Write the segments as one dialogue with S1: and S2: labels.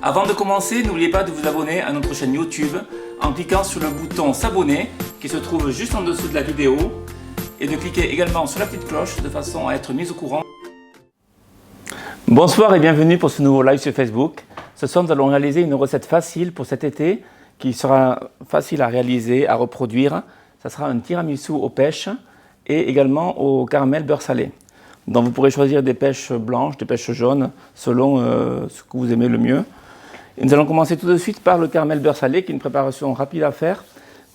S1: Avant de commencer, n'oubliez pas de vous abonner à notre chaîne YouTube en cliquant sur le bouton s'abonner qui se trouve juste en dessous de la vidéo et de cliquer également sur la petite cloche de façon à être mis au courant. Bonsoir et bienvenue pour ce nouveau live sur Facebook. Ce soir, nous allons réaliser une recette facile pour cet été qui sera facile à réaliser, à reproduire. Ça sera un tiramisu aux pêches et également au caramel beurre salé. Donc vous pourrez choisir des pêches blanches, des pêches jaunes, selon ce que vous aimez le mieux. Et nous allons commencer tout de suite par le caramel beurre salé, qui est une préparation rapide à faire,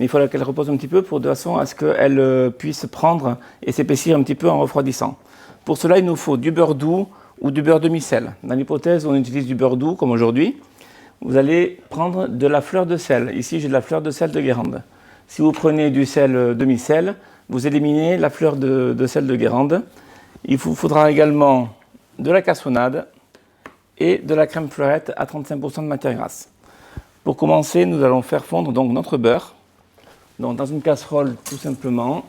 S1: mais il faudra qu'elle repose un petit peu de façon à ce qu'elle puisse prendre et s'épaissir un petit peu en refroidissant. Pour cela, il nous faut du beurre doux ou du beurre demi-sel. Dans l'hypothèse où on utilise du beurre doux, comme aujourd'hui, vous allez prendre de la fleur de sel. Ici, j'ai de la fleur de sel de Guérande. Si vous prenez du sel demi-sel, vous éliminez la fleur de sel de Guérande. Il vous faudra également de la cassonade et de la crème fleurette à 35% de matière grasse. Pour commencer, nous allons faire fondre donc notre beurre. Donc dans une casserole, tout simplement.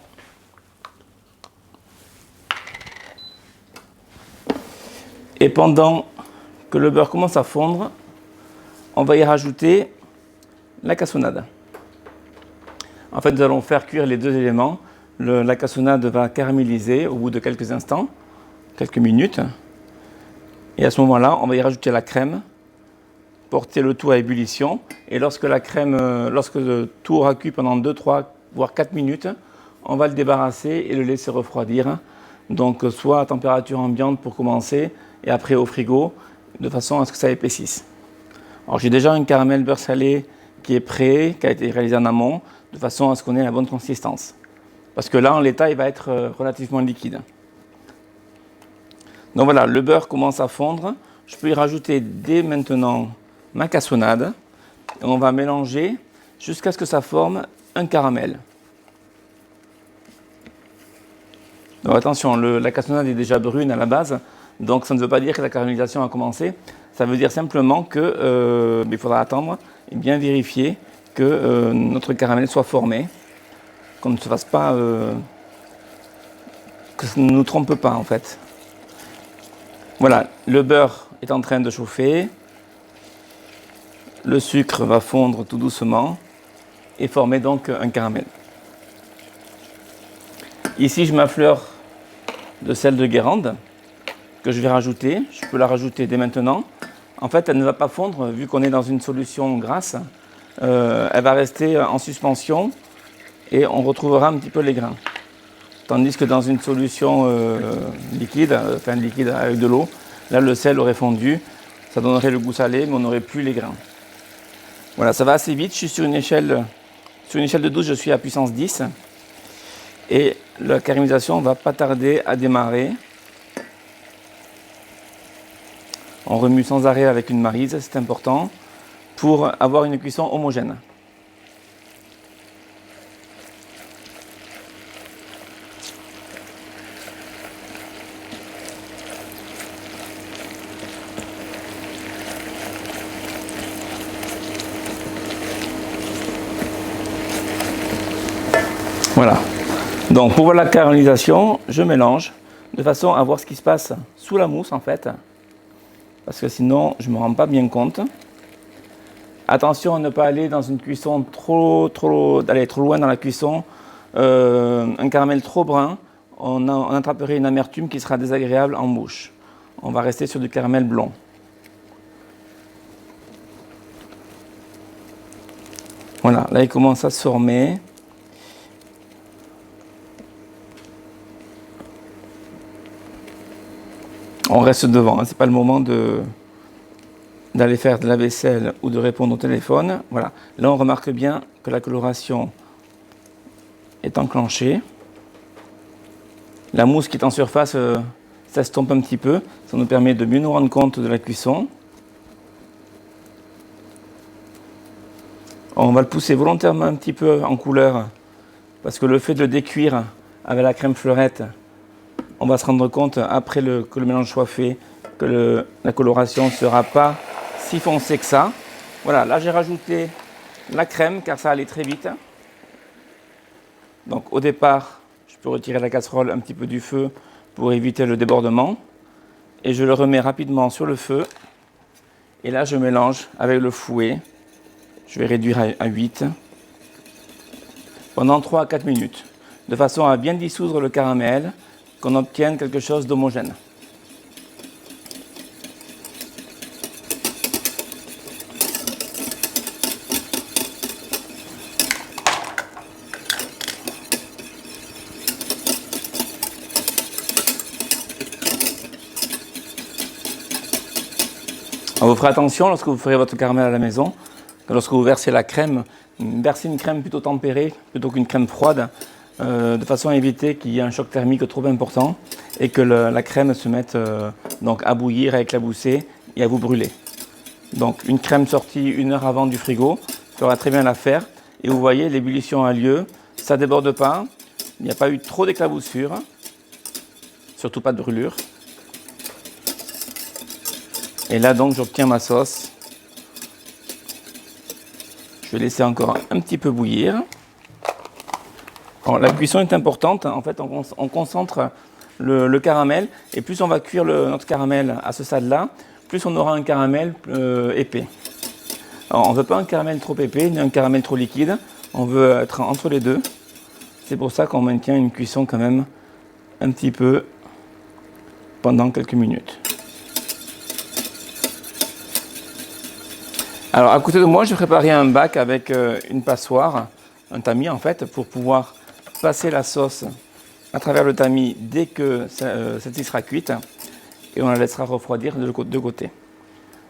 S1: Et pendant que le beurre commence à fondre, on va y rajouter la cassonade. En fait, nous allons faire cuire les deux éléments. La cassonade va caraméliser au bout de quelques instants, quelques minutes. Et à ce moment-là, on va y rajouter la crème, porter le tout à ébullition. Et lorsque le tout aura cuit pendant 2, 3, voire 4 minutes, on va le débarrasser et le laisser refroidir. Donc soit à température ambiante pour commencer et après au frigo, de façon à ce que ça épaississe. Alors j'ai déjà un caramel beurre salé qui est prêt, qui a été réalisé en amont, de façon à ce qu'on ait la bonne consistance. Parce que là, en l'état, il va être relativement liquide. Donc voilà, le beurre commence à fondre. Je peux y rajouter dès maintenant ma cassonade. Et on va mélanger jusqu'à ce que ça forme un caramel. Donc attention, la cassonade est déjà brune à la base. Donc ça ne veut pas dire que la caramélisation a commencé. Ça veut dire simplement que il faudra attendre et bien vérifier que notre caramel soit formé. Qu'on ne se fasse pas, que ça ne nous trompe pas en fait. Voilà, le beurre est en train de chauffer, le sucre va fondre tout doucement et former donc un caramel. Ici, je m'affleure de sel de Guérande que je vais rajouter. Je peux la rajouter dès maintenant. En fait, elle ne va pas fondre vu qu'on est dans une solution grasse. Elle va rester en suspension. Et on retrouvera un petit peu les grains. Tandis que dans une solution liquide avec de l'eau, là le sel aurait fondu, ça donnerait le goût salé, mais on n'aurait plus les grains. Voilà, ça va assez vite. Je suis sur une échelle de 12, je suis à puissance 10. Et la caramélisation ne va pas tarder à démarrer. On remue sans arrêt avec une maryse, c'est important, pour avoir une cuisson homogène. Voilà. Donc pour la caramélisation, je mélange de façon à voir ce qui se passe sous la mousse en fait. Parce que sinon, je ne me rends pas bien compte. Attention à ne pas aller dans une cuisson d'aller trop loin dans la cuisson. Un caramel trop brun, on attraperait une amertume qui sera désagréable en bouche. On va rester sur du caramel blond. Voilà, là il commence à se former. On reste devant, hein. Ce n'est pas le moment d'aller faire de la vaisselle ou de répondre au téléphone. Voilà. Là, on remarque bien que la coloration est enclenchée. La mousse qui est en surface s'estompe un petit peu. Ça nous permet de mieux nous rendre compte de la cuisson. On va le pousser volontairement un petit peu en couleur parce que le fait de le décuire avec la crème fleurette, on va se rendre compte après que le mélange soit fait que la coloration ne sera pas si foncée que ça. Voilà, là j'ai rajouté la crème car ça allait très vite. Donc au départ, je peux retirer la casserole un petit peu du feu pour éviter le débordement. Et je le remets rapidement sur le feu Et là, je mélange avec le fouet. Je vais réduire à 8 pendant 3 à 4 minutes, de façon à bien dissoudre le caramel, qu'on obtienne quelque chose d'homogène. Alors vous ferez attention lorsque vous ferez votre caramel à la maison, que lorsque vous versez la crème, versez une crème plutôt tempérée plutôt qu'une crème froide, de façon à éviter qu'il y ait un choc thermique trop important et que la crème se mette donc à bouillir, à éclabousser et à vous brûler. Donc une crème sortie 1 heure avant du frigo fera très bien l'affaire. Et vous voyez, l'ébullition a lieu, ça ne déborde pas, il n'y a pas eu trop d'éclaboussure, surtout pas de brûlure. Et là donc j'obtiens ma sauce. Je vais laisser encore un petit peu bouillir. Alors, la cuisson est importante, en fait on concentre le caramel et plus on va cuire notre caramel à ce stade-là, plus on aura un caramel épais. Alors, on ne veut pas un caramel trop épais ni un caramel trop liquide, on veut être entre les deux. C'est pour ça qu'on maintient une cuisson quand même un petit peu pendant quelques minutes. Alors à côté de moi, j'ai préparé un bac avec une passoire, un tamis en fait, pour pouvoir passer la sauce à travers le tamis dès que celle-ci sera cuite et on la laissera refroidir de deux côtés.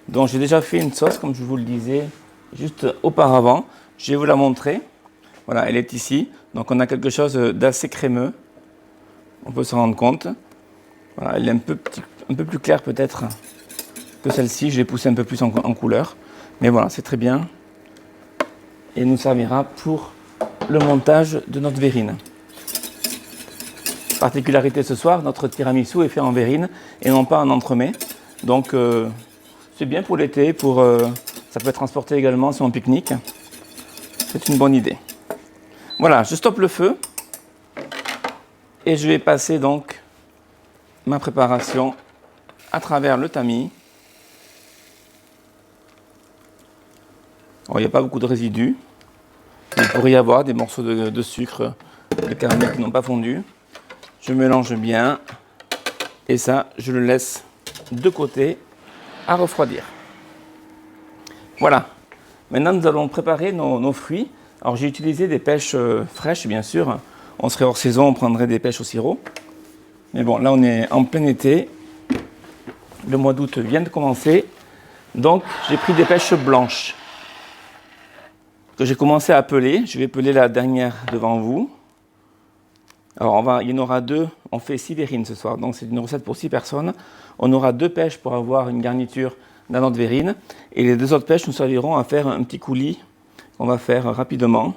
S1: Donc j'ai déjà fait une sauce comme je vous le disais juste auparavant. Je vais vous la montrer. Voilà, elle est ici. Donc on a quelque chose d'assez crémeux. On peut s'en rendre compte. Voilà, elle est un peu plus claire peut-être que celle-ci. Je l'ai poussée un peu plus en couleur. Mais voilà, c'est très bien. Et nous servira pour le montage de notre verrine. Particularité ce soir, notre tiramisu est fait en verrine et non pas en entremets. Donc c'est bien pour l'été, ça peut être transporté également sur un pique-nique. C'est une bonne idée. Voilà, je stoppe le feu et je vais passer donc ma préparation à travers le tamis. Alors, il n'y a pas beaucoup de résidus. Il pourrait y avoir des morceaux de sucre, de caramel qui n'ont pas fondu. Je mélange bien et ça, je le laisse de côté à refroidir. Voilà. Maintenant, nous allons préparer nos fruits. Alors, j'ai utilisé des pêches fraîches, bien sûr. On serait hors saison, on prendrait des pêches au sirop. Mais bon, là, on est en plein été. Le mois d'août vient de commencer. Donc, j'ai pris des pêches blanches que j'ai commencé à peler. Je vais peler la dernière devant vous. Alors, il y en aura 2. On fait 6 verrines ce soir. Donc, c'est une recette pour 6 personnes. On aura 2 pêches pour avoir une garniture dans notre verrine. Et les 2 autres pêches nous serviront à faire un petit coulis qu'on va faire rapidement,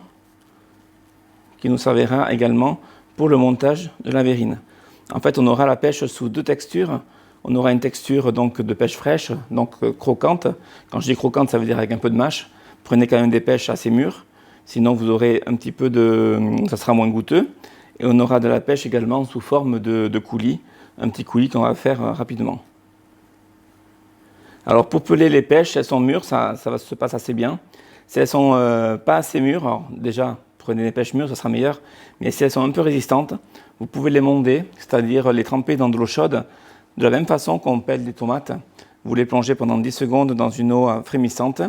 S1: qui nous servira également pour le montage de la verrine. En fait, on aura la pêche sous 2 textures. On aura une texture donc de pêche fraîche, donc croquante. Quand je dis croquante, ça veut dire avec un peu de mâche. Prenez quand même des pêches assez mûres, sinon vous aurez un petit peu ça sera moins goûteux. Et on aura de la pêche également sous forme de coulis, un petit coulis qu'on va faire rapidement. Alors pour peler les pêches, si elles sont mûres, ça se passe assez bien. Si elles sont pas assez mûres, alors déjà prenez des pêches mûres, ça sera meilleur. Mais si elles sont un peu résistantes, vous pouvez les monder, c'est-à-dire les tremper dans de l'eau chaude, de la même façon qu'on pèle des tomates. Vous les plongez pendant 10 secondes dans une eau frémissante,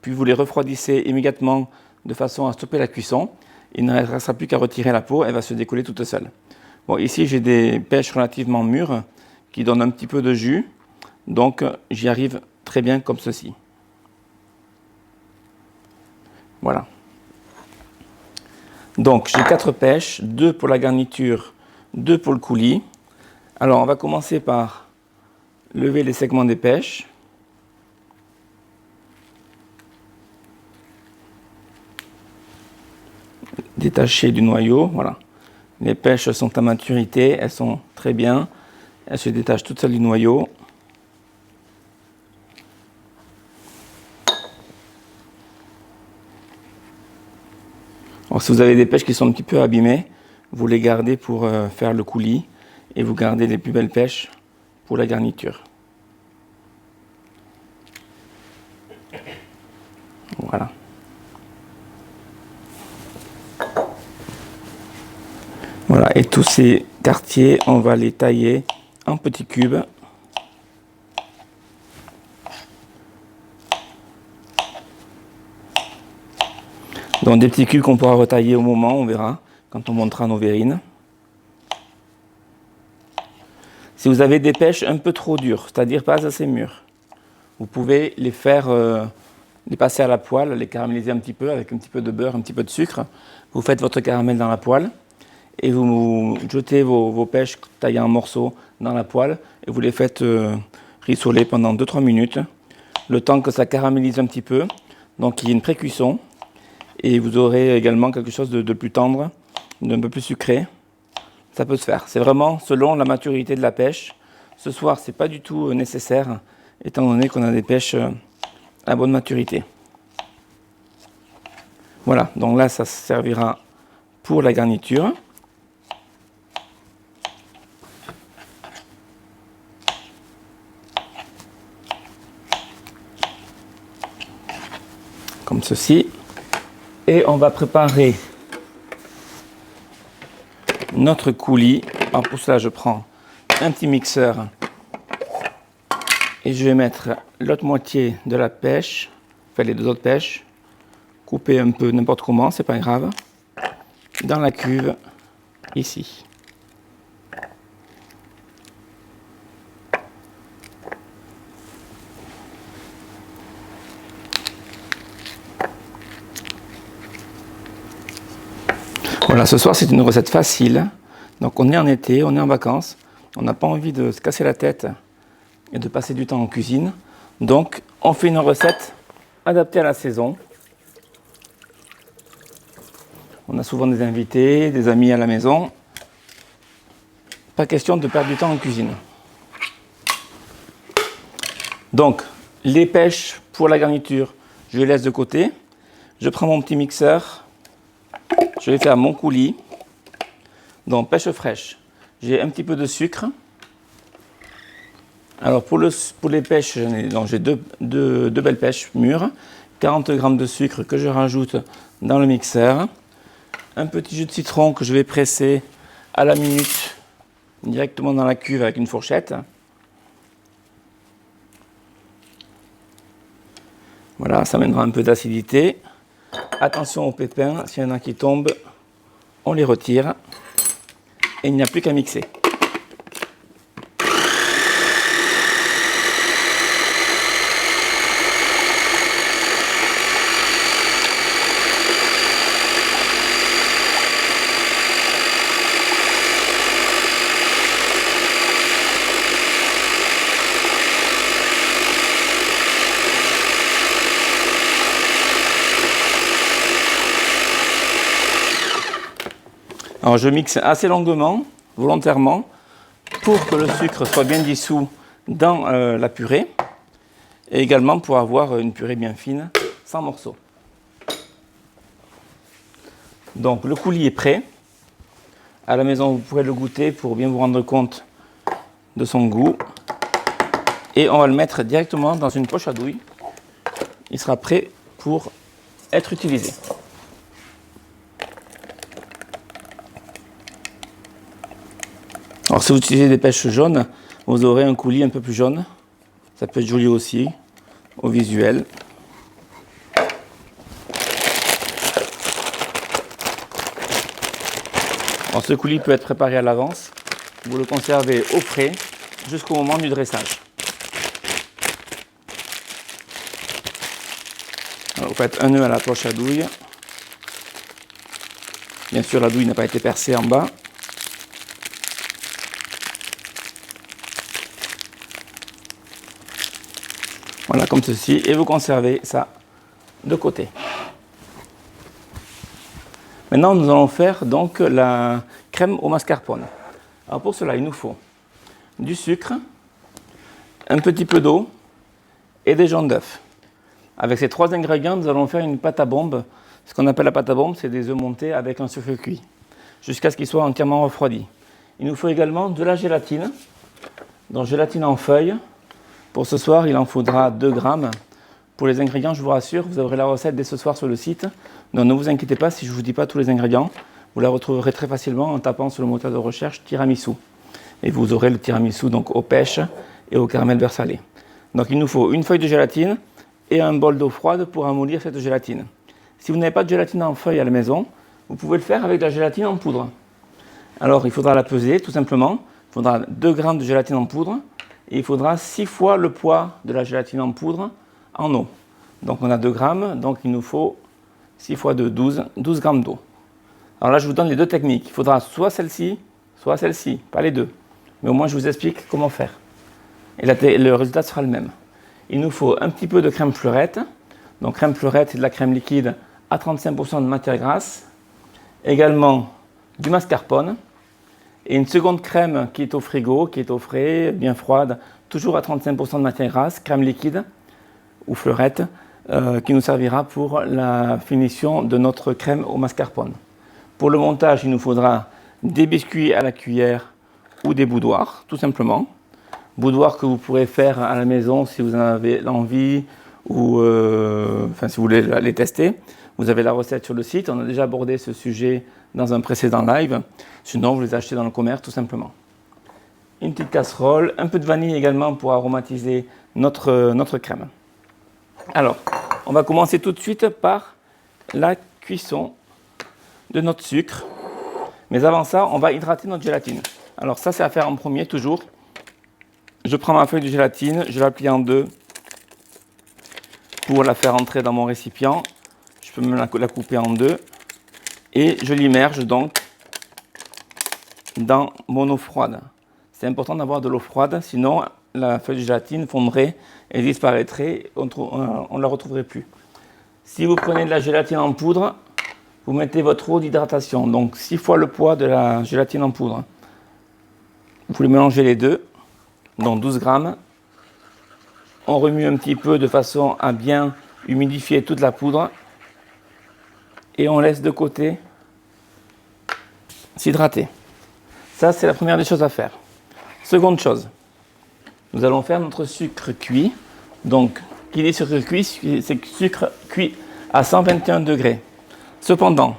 S1: puis vous les refroidissez immédiatement de façon à stopper la cuisson. Il ne restera plus qu'à retirer la peau, elle va se décoller toute seule. Bon, ici j'ai des pêches relativement mûres qui donnent un petit peu de jus, donc j'y arrive très bien comme ceci. Voilà. Donc j'ai 4 pêches, 2 pour la garniture, 2 pour le coulis. Alors on va commencer par lever les segments des pêches. Détacher du noyau, voilà. Les pêches sont à maturité, elles sont très bien. Elles se détachent toutes seules du noyau. Alors, si vous avez des pêches qui sont un petit peu abîmées, vous les gardez pour faire le coulis et vous gardez les plus belles pêches pour la garniture. Voilà. Voilà, et tous ces quartiers, on va les tailler en petits cubes. Donc des petits cubes qu'on pourra retailler au moment, on verra, quand on montera nos verrines. Si vous avez des pêches un peu trop dures, c'est-à-dire pas assez mûres, vous pouvez les faire, les passer à la poêle, les caraméliser un petit peu avec un petit peu de beurre, un petit peu de sucre. Vous faites votre caramel dans la poêle et vous jetez vos pêches taillées en morceaux dans la poêle et vous les faites rissoler pendant 2-3 minutes, le temps que ça caramélise un petit peu, donc il y a une pré-cuisson. Et vous aurez également quelque chose de plus tendre, d'un peu plus sucré. Ça peut se faire. C'est vraiment selon la maturité de la pêche. Ce soir, ce n'est pas du tout nécessaire, étant donné qu'on a des pêches à bonne maturité. Voilà, donc là, ça servira pour la garniture. Comme ceci. Et on va préparer notre coulis. Alors pour cela, je prends un petit mixeur et je vais mettre l'autre moitié de la pêche, enfin les deux autres pêches, couper un peu n'importe comment, c'est pas grave, dans la cuve ici. Voilà, ce soir c'est une recette facile. Donc on est en été, on est en vacances, on n'a pas envie de se casser la tête et de passer du temps en cuisine. Donc on fait une recette adaptée à la saison. On a souvent des invités, des amis à la maison. Pas question de perdre du temps en cuisine. Donc les pêches pour la garniture, je les laisse de côté. Je prends mon petit mixeur. Je vais faire mon coulis. Donc pêche fraîche, j'ai un petit peu de sucre. Alors pour les pêches, j'ai deux belles pêches mûres. 40 g de sucre que je rajoute dans le mixeur. Un petit jus de citron que je vais presser à la minute directement dans la cuve avec une fourchette. Voilà, ça amènera un peu d'acidité. Attention aux pépins, s'il y en a qui tombent, on les retire. Et il n'y a plus qu'à mixer. Alors je mixe assez longuement, volontairement, pour que le sucre soit bien dissous dans la purée et également pour avoir une purée bien fine, sans morceaux. Donc le coulis est prêt. À la maison, vous pourrez le goûter pour bien vous rendre compte de son goût. Et on va le mettre directement dans une poche à douille. Il sera prêt pour être utilisé. Alors si vous utilisez des pêches jaunes, vous aurez un coulis un peu plus jaune. Ça peut être joli aussi, au visuel. Alors ce coulis peut être préparé à l'avance. Vous le conservez au frais jusqu'au moment du dressage. Alors, vous faites un nœud à la poche à douille. Bien sûr, la douille n'a pas été percée en bas. Voilà, comme ceci, et vous conservez ça de côté. Maintenant, nous allons faire donc la crème au mascarpone. Alors pour cela, il nous faut du sucre, un petit peu d'eau et des jaunes d'œufs. Avec ces trois ingrédients, nous allons faire une pâte à bombe. Ce qu'on appelle la pâte à bombe, c'est des œufs montés avec un sucre cuit, jusqu'à ce qu'ils soient entièrement refroidis. Il nous faut également de la gélatine, donc gélatine en feuilles. Pour ce soir, il en faudra 2 grammes Pour les ingrédients, je vous rassure, vous aurez la recette dès ce soir sur le site. Donc ne vous inquiétez pas si je ne vous dis pas tous les ingrédients. Vous la retrouverez très facilement en tapant sur le moteur de recherche tiramisu. Et vous aurez le tiramisu donc aux pêches et au caramel beurre salé. Donc il nous faut une feuille de gélatine et un bol d'eau froide pour amollir cette gélatine. Si vous n'avez pas de gélatine en feuille à la maison, vous pouvez le faire avec de la gélatine en poudre. Alors il faudra la peser tout simplement. Il faudra 2 g de gélatine en poudre et il faudra 6 fois le poids de la gélatine en poudre en eau. Donc on a 2 g, donc il nous faut 6 fois 2, 12 g d'eau. Alors là je vous donne les 2 techniques. Il faudra soit celle-ci, pas les deux. Mais au moins je vous explique comment faire. Et le résultat sera le même. Il nous faut un petit peu de crème fleurette. Donc crème fleurette, c'est de la crème liquide à 35% de matière grasse. Également du mascarpone. Et une seconde crème qui est au frigo, qui est au frais, bien froide, toujours à 35% de matière grasse, crème liquide ou fleurette, qui nous servira pour la finition de notre crème au mascarpone. Pour le montage, il nous faudra des biscuits à la cuillère ou des boudoirs, tout simplement. Boudoirs que vous pourrez faire à la maison si vous en avez l'envie ou si vous voulez les tester. Vous avez la recette sur le site. On a déjà abordé ce sujet dans un précédent live. Sinon, vous les achetez dans le commerce, tout simplement. Une petite casserole, un peu de vanille également pour aromatiser notre crème. Alors, on va commencer tout de suite par la cuisson de notre sucre. Mais avant ça, on va hydrater notre gélatine. Alors ça, c'est à faire en premier, toujours. Je prends ma feuille de gélatine, je la plie en 2 pour la faire entrer dans mon récipient. Je peux même la couper en 2. Et je l'immerge donc dans mon eau froide. C'est important d'avoir de l'eau froide, sinon la feuille de gélatine fondrait et disparaîtrait, on ne la retrouverait plus. Si vous prenez de la gélatine en poudre, vous mettez votre eau d'hydratation, donc 6 fois le poids de la gélatine en poudre. Vous les mélangez les deux, donc 12 g. On remue un petit peu de façon à bien humidifier toute la poudre. Et on laisse de côté s'hydrater. Ça, c'est la première des choses à faire. Seconde chose, nous allons faire notre sucre cuit. Donc, qui dit sucre cuit, c'est sucre cuit à 121 degrés. Cependant,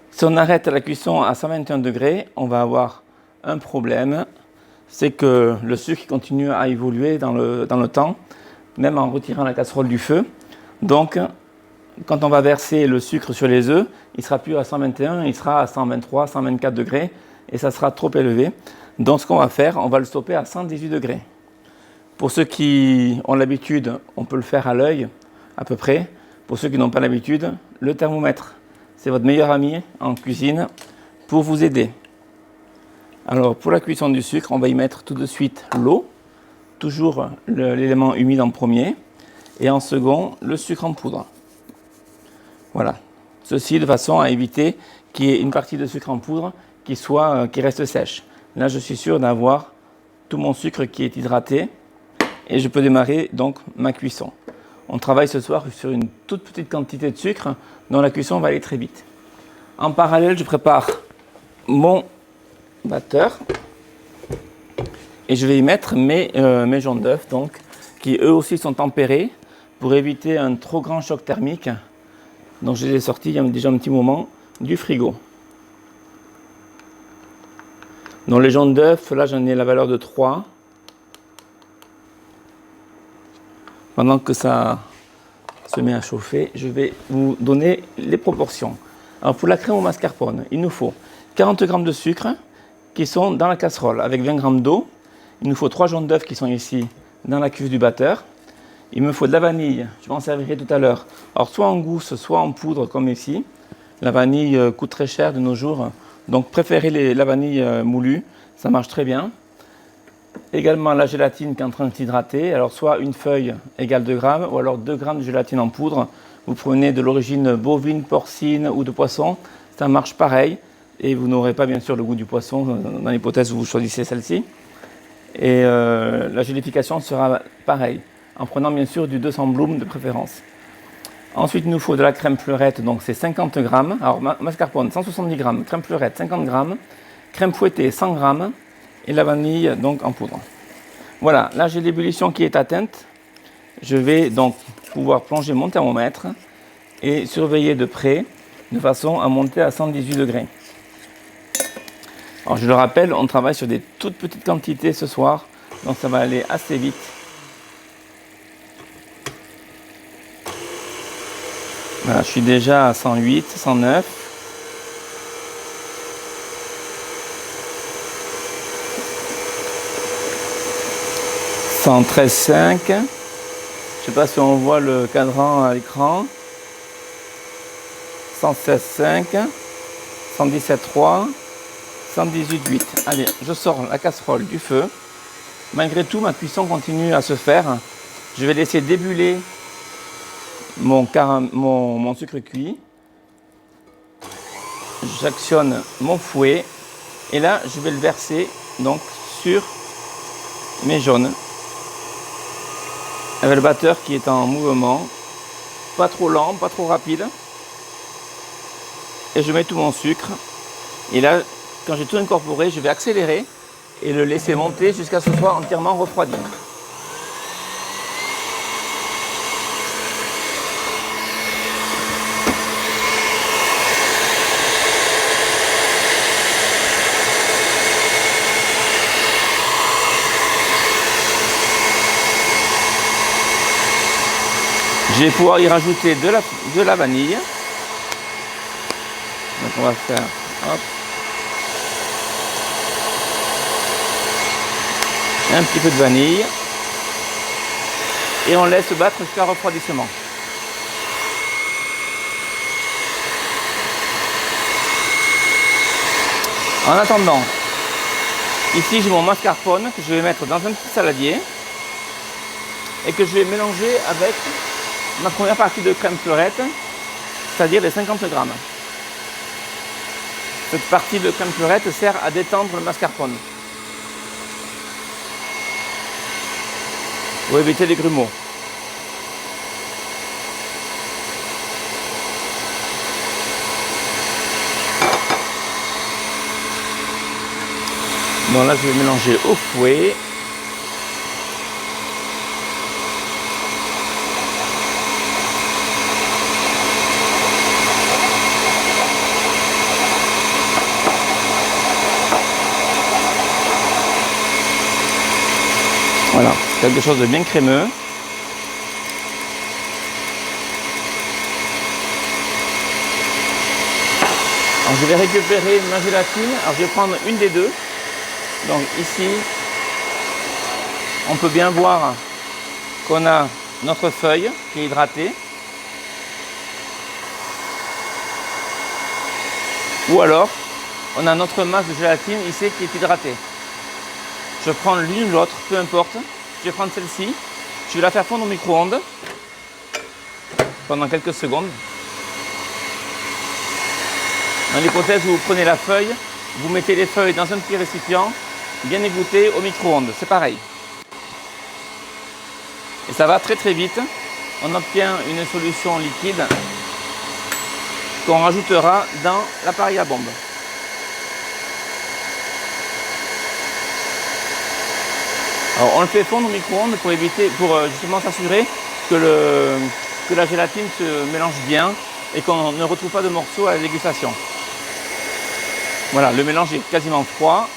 S1: si on arrête la cuisson à 121 degrés, on va avoir un problème. C'est que le sucre continue à évoluer dans le temps, même en retirant la casserole du feu. Donc, quand on va verser le sucre sur les œufs, il ne sera plus à 121, il sera à 123, 124 degrés et ça sera trop élevé. Donc ce qu'on va faire, on va le stopper à 118 degrés. Pour ceux qui ont l'habitude, on peut le faire à l'œil à peu près. Pour ceux qui n'ont pas l'habitude, le thermomètre, c'est votre meilleur ami en cuisine pour vous aider. Alors pour la cuisson du sucre, on va y mettre tout de suite l'eau, toujours l'élément humide en premier, et en second, le sucre en poudre. Voilà, ceci de façon à éviter qu'il y ait une partie de sucre en poudre qui reste sèche. Là, je suis sûr d'avoir tout mon sucre qui est hydraté et je peux démarrer donc ma cuisson. On travaille ce soir sur une toute petite quantité de sucre dont la cuisson va aller très vite. En parallèle, je prépare mon batteur et je vais y mettre mes jaunes d'œufs donc, qui eux aussi sont tempérés pour éviter un trop grand choc thermique. Donc je les ai sortis il y a déjà un petit moment du frigo. Donc les jaunes d'œufs, là j'en ai la valeur de 3. Pendant que ça se met à chauffer, je vais vous donner les proportions. Alors pour la crème au mascarpone, il nous faut 40 g de sucre qui sont dans la casserole avec 20 g d'eau. Il nous faut 3 jaunes d'œufs qui sont ici dans la cuve du batteur. Il me faut de la vanille, je m'en servirai tout à l'heure. Alors soit en gousse, soit en poudre comme ici. La vanille coûte très cher de nos jours, donc préférez la vanille moulue, ça marche très bien. Également la gélatine qui est en train de s'hydrater, alors soit une feuille égale 2 g ou alors 2 g de gélatine en poudre. Vous prenez de l'origine bovine, porcine ou de poisson, ça marche pareil. Et vous n'aurez pas bien sûr le goût du poisson dans l'hypothèse où vous choisissez celle-ci. Et la gélification sera pareille, en prenant bien sûr du 200 Bloom de préférence. Ensuite, il nous faut de la crème fleurette, donc c'est 50 g. Alors mascarpone 170 g, crème fleurette 50 g, crème fouettée 100 g et la vanille donc en poudre. Voilà, là j'ai l'ébullition qui est atteinte. Je vais donc pouvoir plonger mon thermomètre et surveiller de près de façon à monter à 118 degrés. Alors je le rappelle, on travaille sur des toutes petites quantités ce soir, donc ça va aller assez vite. Voilà, je suis déjà à 108, 109. 113,5. Je ne sais pas si on voit le cadran à l'écran. 116,5. 117,3. 118,8. Allez, je sors la casserole du feu. Malgré tout, ma cuisson continue à se faire. Je vais laisser débuller mon sucre cuit. J'actionne mon fouet. Et là, je vais le verser donc sur mes jaunes. Avec le batteur qui est en mouvement. Pas trop lent, pas trop rapide. Et je mets tout mon sucre. Et là, quand j'ai tout incorporé, je vais accélérer et le laisser monter jusqu'à ce soit entièrement refroidi. Je vais pouvoir y rajouter de la vanille. Donc on va faire hop, un petit peu de vanille et on laisse battre jusqu'à refroidissement. En attendant, ici j'ai mon mascarpone que je vais mettre dans un petit saladier et que je vais mélanger avec ma première partie de crème fleurette, c'est-à-dire les 50 grammes. Cette partie de crème fleurette sert à détendre le mascarpone pour éviter les grumeaux. Bon, là je vais mélanger au fouet. Voilà, quelque chose de bien crémeux. Alors je vais récupérer ma gélatine. Alors je vais prendre une des deux. Donc ici, on peut bien voir qu'on a notre feuille qui est hydratée. Ou alors, on a notre masse de gélatine ici qui est hydratée. Je prends l'une ou l'autre, peu importe. Je vais prendre celle-ci. Je vais la faire fondre au micro-ondes pendant quelques secondes. Dans l'hypothèse où vous prenez la feuille, vous mettez les feuilles dans un petit récipient, bien égoutté au micro-ondes. C'est pareil. Et ça va très très vite. On obtient une solution liquide qu'on rajoutera dans l'appareil à bombe. Alors on le fait fondre au micro-ondes pour justement s'assurer que la gélatine se mélange bien et qu'on ne retrouve pas de morceaux à la dégustation. Voilà, le mélange est quasiment froid.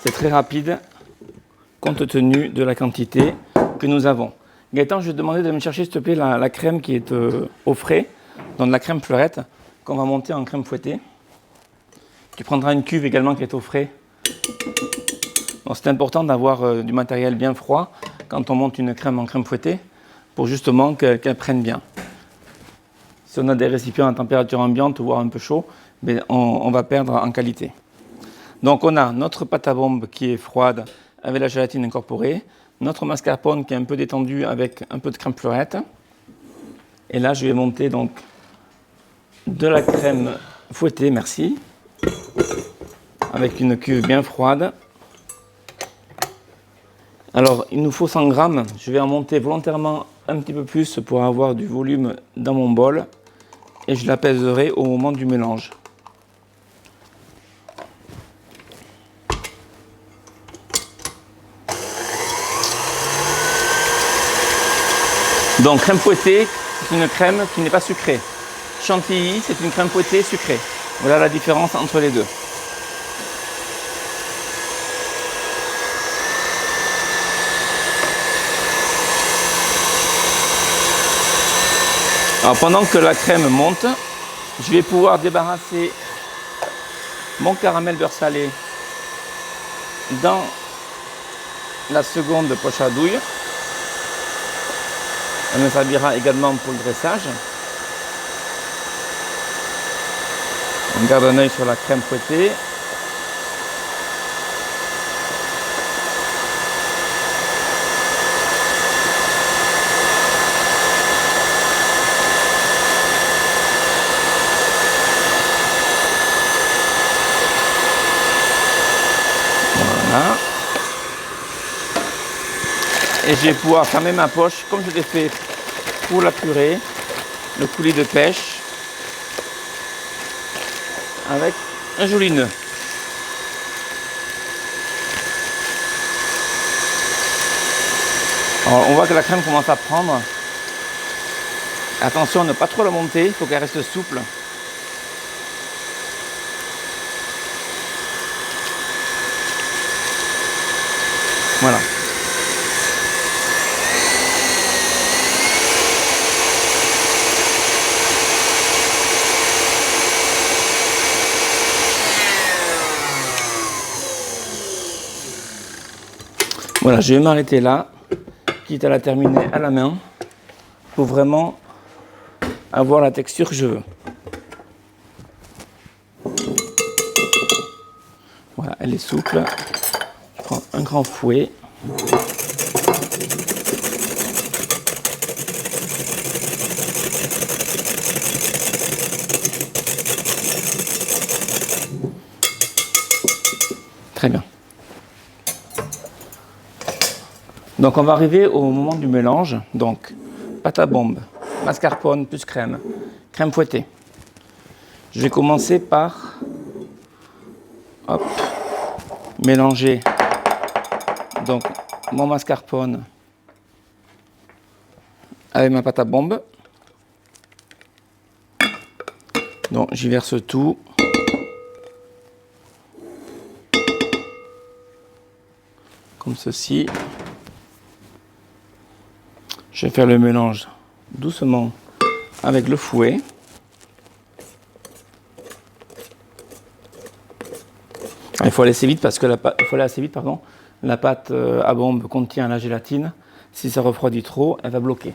S1: C'est très rapide compte tenu de la quantité que nous avons. Gaëtan, je vais te demander de me chercher s'il te plaît la crème qui est au frais, donc de la crème fleurette qu'on va monter en crème fouettée. Tu prendras une cuve également qui est au frais. C'est important d'avoir du matériel bien froid quand on monte une crème en crème fouettée pour justement qu'elle prenne bien. Si on a des récipients à température ambiante, voire un peu chaud, on va perdre en qualité. Donc on a notre pâte à bombe qui est froide avec la gélatine incorporée, notre mascarpone qui est un peu détendu avec un peu de crème fleurette. Et là je vais monter donc de la crème fouettée, merci, avec une cuve bien froide. Alors il nous faut 100 grammes, je vais en monter volontairement un petit peu plus pour avoir du volume dans mon bol et je la pèserai au moment du mélange. Donc crème fouettée, c'est une crème qui n'est pas sucrée. Chantilly, c'est une crème fouettée sucrée. Voilà la différence entre les deux. Alors pendant que la crème monte, je vais pouvoir débarrasser mon caramel beurre salé dans la seconde poche à douille. Elle me servira également pour le dressage. On garde un œil sur la crème fouettée. Voilà. Et je vais pouvoir fermer ma poche comme je l'ai fait pour la purée, le coulis de pêche, avec un joli nœud. Alors, on voit que la crème commence à prendre. Attention à ne pas trop la monter, il faut qu'elle reste souple. Voilà. Voilà, je vais m'arrêter là, quitte à la terminer à la main, pour vraiment avoir la texture que je veux. Voilà, elle est souple. Je prends un grand fouet. Très bien. Donc on va arriver au moment du mélange. Donc pâte à bombe, mascarpone plus crème, crème fouettée. Je vais commencer par mélanger donc mon mascarpone avec ma pâte à bombe. Donc j'y verse tout. Comme ceci. Je vais faire le mélange doucement avec le fouet. Il faut aller assez vite parce que la pâte à bombe contient la gélatine. Si ça refroidit trop, elle va bloquer.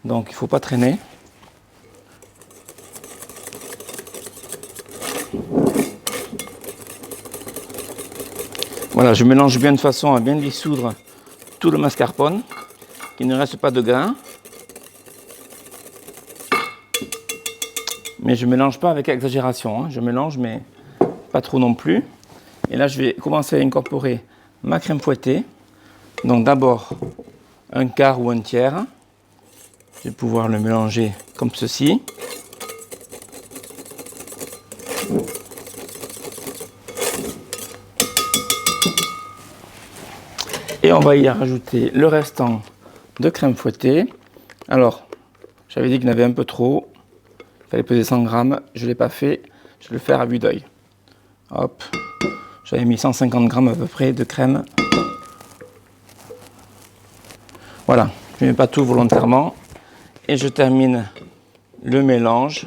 S1: Donc il ne faut pas traîner. Voilà, je mélange bien de façon à bien dissoudre tout le mascarpone, qu'il ne reste pas de grains. Mais je ne mélange pas avec exagération, hein. Je mélange, mais pas trop non plus. Et là, je vais commencer à incorporer ma crème fouettée. Donc d'abord, un quart ou un tiers. Je vais pouvoir le mélanger comme ceci. Et on va y rajouter le restant de crème fouettée. Alors, j'avais dit qu'il y en avait un peu trop. Il fallait peser 100 grammes. Je ne l'ai pas fait. Je vais le faire à vue d'œil. Hop. J'avais mis 150 grammes à peu près de crème. Voilà. Je ne mets pas tout volontairement. Et je termine le mélange.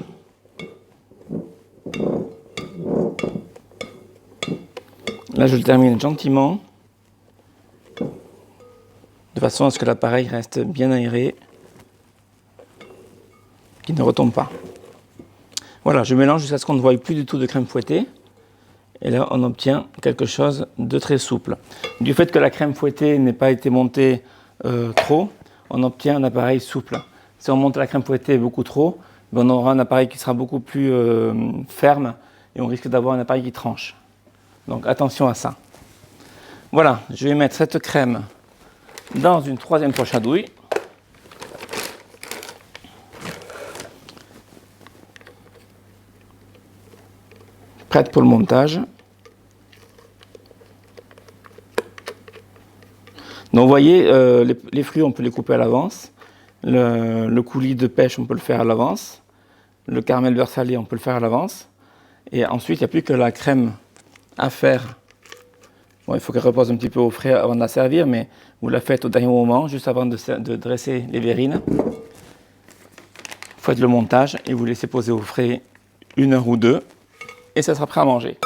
S1: Là, je le termine gentiment. De façon à ce que l'appareil reste bien aéré, qu'il ne retombe pas. Voilà, je mélange jusqu'à ce qu'on ne voie plus du tout de crème fouettée. Et là, on obtient quelque chose de très souple. Du fait que la crème fouettée n'ait pas été montée trop, on obtient un appareil souple. Si on monte la crème fouettée beaucoup trop, on aura un appareil qui sera beaucoup plus ferme et on risque d'avoir un appareil qui tranche. Donc attention à ça. Voilà, je vais mettre cette crème dans une troisième poche à douille. Prête pour le montage. Donc vous voyez, les fruits, on peut les couper à l'avance. Le coulis de pêche, on peut le faire à l'avance. Le caramel beurre salé, on peut le faire à l'avance. Et ensuite, il n'y a plus que la crème à faire. Bon, il faut qu'elle repose un petit peu au frais avant de la servir, mais vous la faites au dernier moment, juste avant de dresser les verrines. Vous faites le montage et vous laissez poser au frais 1 heure ou 2 et ça sera prêt à manger.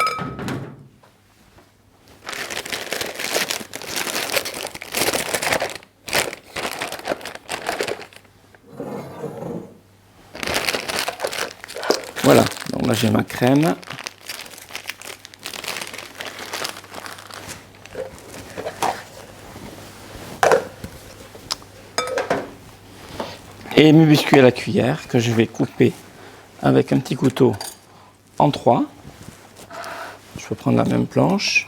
S1: Voilà, donc là j'ai ma crème. Et mes biscuits à la cuillère que je vais couper avec un petit couteau en 3. Je peux prendre la même planche.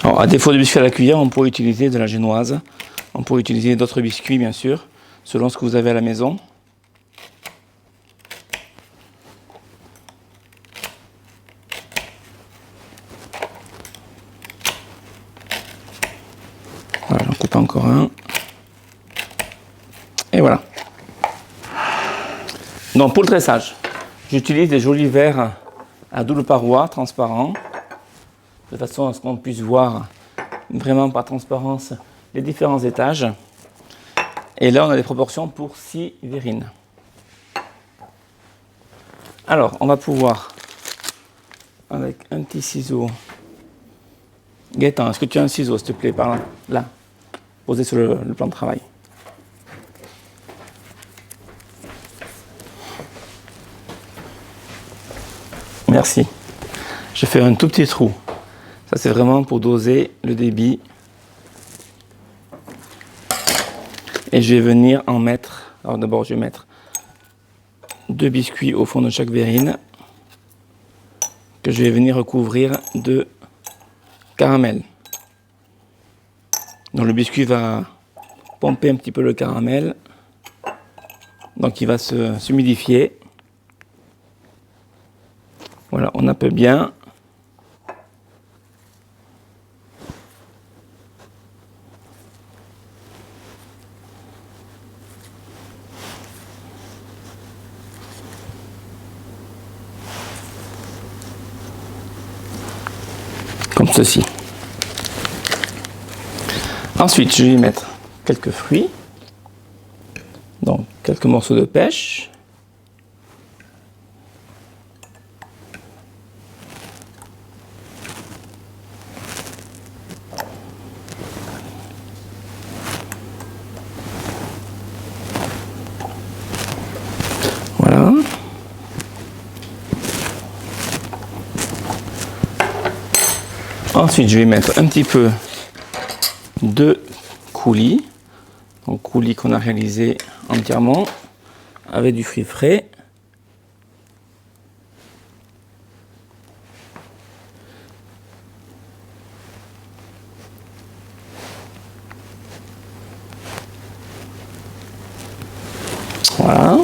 S1: Alors, à défaut de biscuits à la cuillère, on pourrait utiliser de la génoise. On pourrait utiliser d'autres biscuits, bien sûr, selon ce que vous avez à la maison. Voilà, j'en coupe encore un. Et voilà. Donc pour le tressage, j'utilise des jolis verres à double paroi, transparents, de façon à ce qu'on puisse voir vraiment par transparence les différents étages. Et là, on a des proportions pour 6 verrines. Alors, on va pouvoir, avec un petit ciseau. Gaëtan, est-ce que tu as un ciseau, s'il te plaît, par là, là, posé sur le plan de travail. Merci. Je fais un tout petit trou. Ça, c'est vraiment pour doser le débit. Et je vais venir en mettre. Alors d'abord, je vais mettre 2 biscuits au fond de chaque verrine que je vais venir recouvrir de caramel. Donc le biscuit va pomper un petit peu le caramel. Donc il va s'humidifier. Voilà, on appelle bien. Comme ceci. Ensuite, je vais y mettre quelques fruits. Donc, quelques morceaux de pêche. Voilà. Ensuite, je vais mettre un petit peu de coulis. Donc, coulis qu'on a réalisé entièrement avec du fruit frais. Voilà.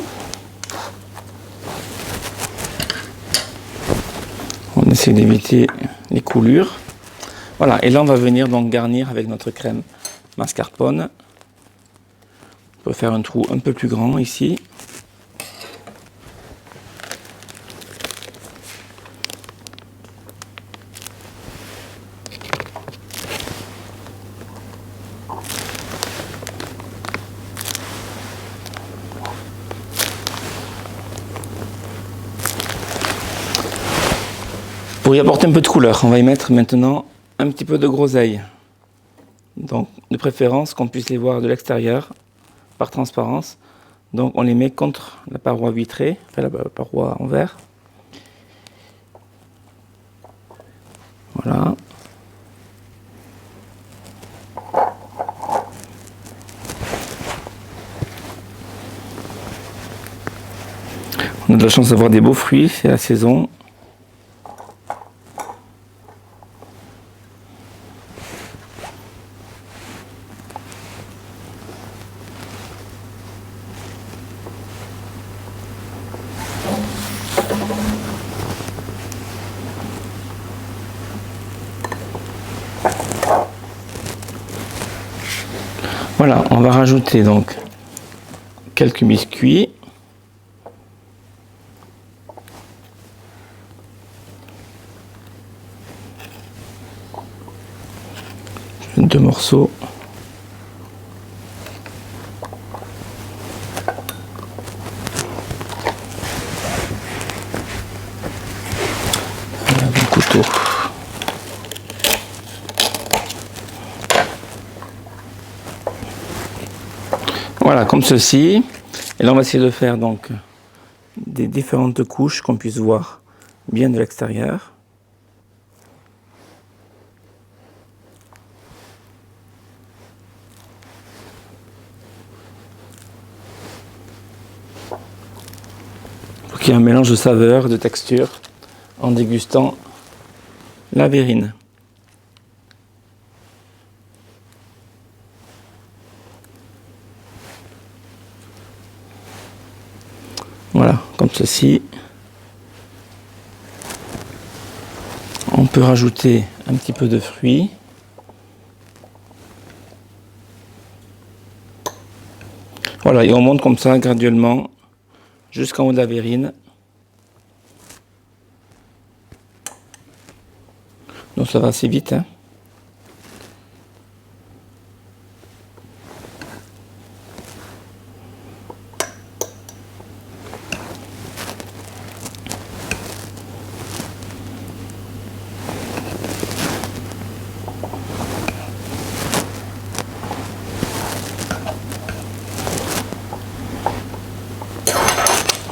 S1: On essaie d'éviter les coulures. Voilà, et là on va venir donc garnir avec notre crème mascarpone. On peut faire un trou un peu plus grand ici. Pour y apporter un peu de couleur, on va y mettre maintenant un petit peu de groseille. Donc, de préférence qu'on puisse les voir de l'extérieur, par transparence. Donc, on les met contre la paroi vitrée, enfin la paroi en verre. Voilà. On a de la chance d'avoir des beaux fruits, c'est la saison. Voilà, on va rajouter donc quelques biscuits. Deux morceaux. Voilà, le couteau. Voilà, comme ceci. Et là, on va essayer de faire donc des différentes couches qu'on puisse voir bien de l'extérieur. Pour qu'il y ait un mélange de saveurs, de textures en dégustant la verrine. Voilà, comme ceci. On peut rajouter un petit peu de fruits. Voilà, et on monte comme ça graduellement jusqu'en haut de la verrine. Donc ça va assez vite, hein.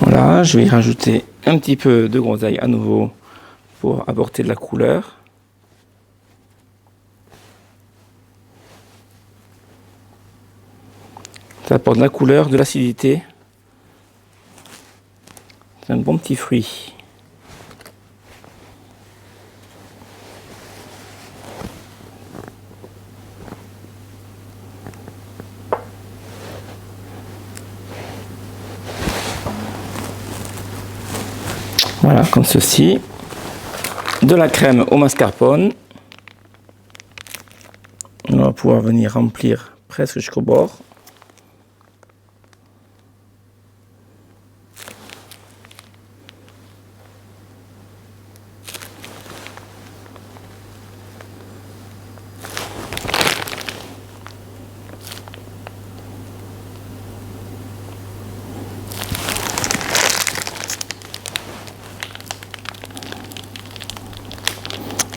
S1: Voilà, je vais y rajouter un petit peu de groseille à nouveau pour apporter de la couleur. Ça apporte de la couleur, de l'acidité. C'est un bon petit fruit. Voilà, comme ceci. De la crème au mascarpone. On va pouvoir venir remplir presque jusqu'au bord.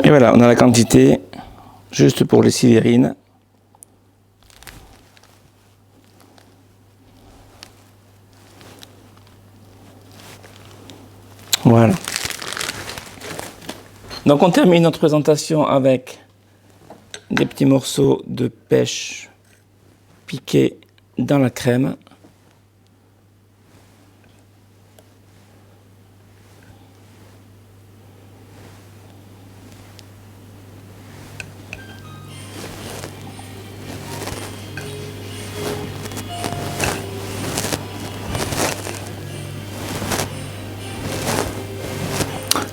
S1: Et voilà, on a la quantité juste pour les 6 verrines. Voilà. Donc on termine notre présentation avec des petits morceaux de pêche piqués dans la crème.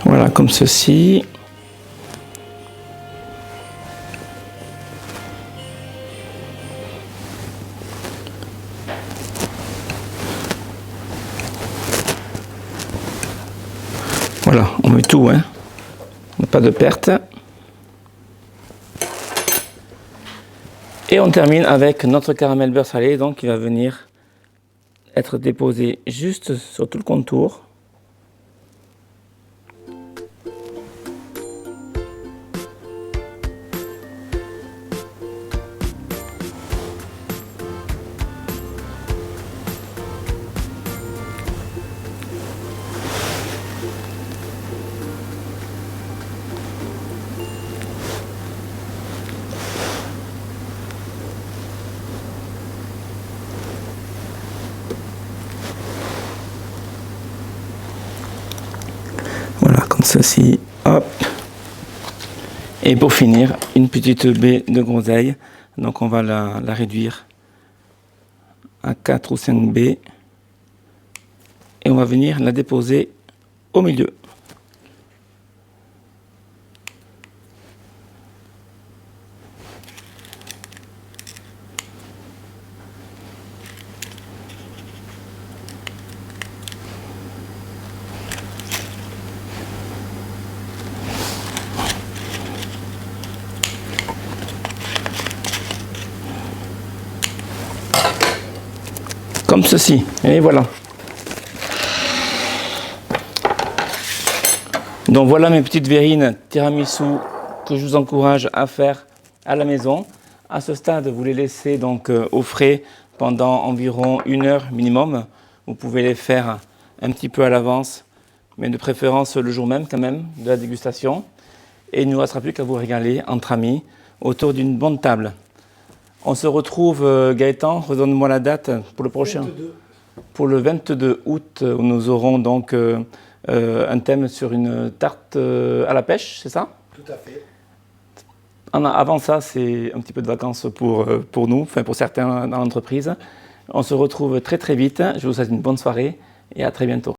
S1: Voilà, comme ceci. Voilà, on met tout, hein. Pas de perte. Et on termine avec notre caramel beurre salé, donc qui va venir être déposé juste sur tout le contour. Voilà, comme ceci, hop. Et pour finir, une petite baie de groseille. Donc on va la réduire à 4 ou 5 baies. Et on va venir la déposer au milieu. comme ceci. Et voilà. Donc voilà mes petites verrines tiramisu que je vous encourage à faire à la maison. À ce stade, vous les laissez donc au frais pendant environ 1 heure minimum. Vous pouvez les faire un petit peu à l'avance, mais de préférence le jour même quand même de la dégustation. Et il ne nous restera plus qu'à vous régaler entre amis autour d'une bonne table. On se retrouve, Gaëtan, redonne-moi la date pour le prochain.
S2: 22.
S1: Pour le 22 août, où nous aurons donc un thème sur une tarte à la pêche, c'est ça?
S2: Tout à fait.
S1: Avant ça, c'est un petit peu de vacances pour nous, enfin pour certains dans l'entreprise. On se retrouve très très vite. Je vous souhaite une bonne soirée et à très bientôt.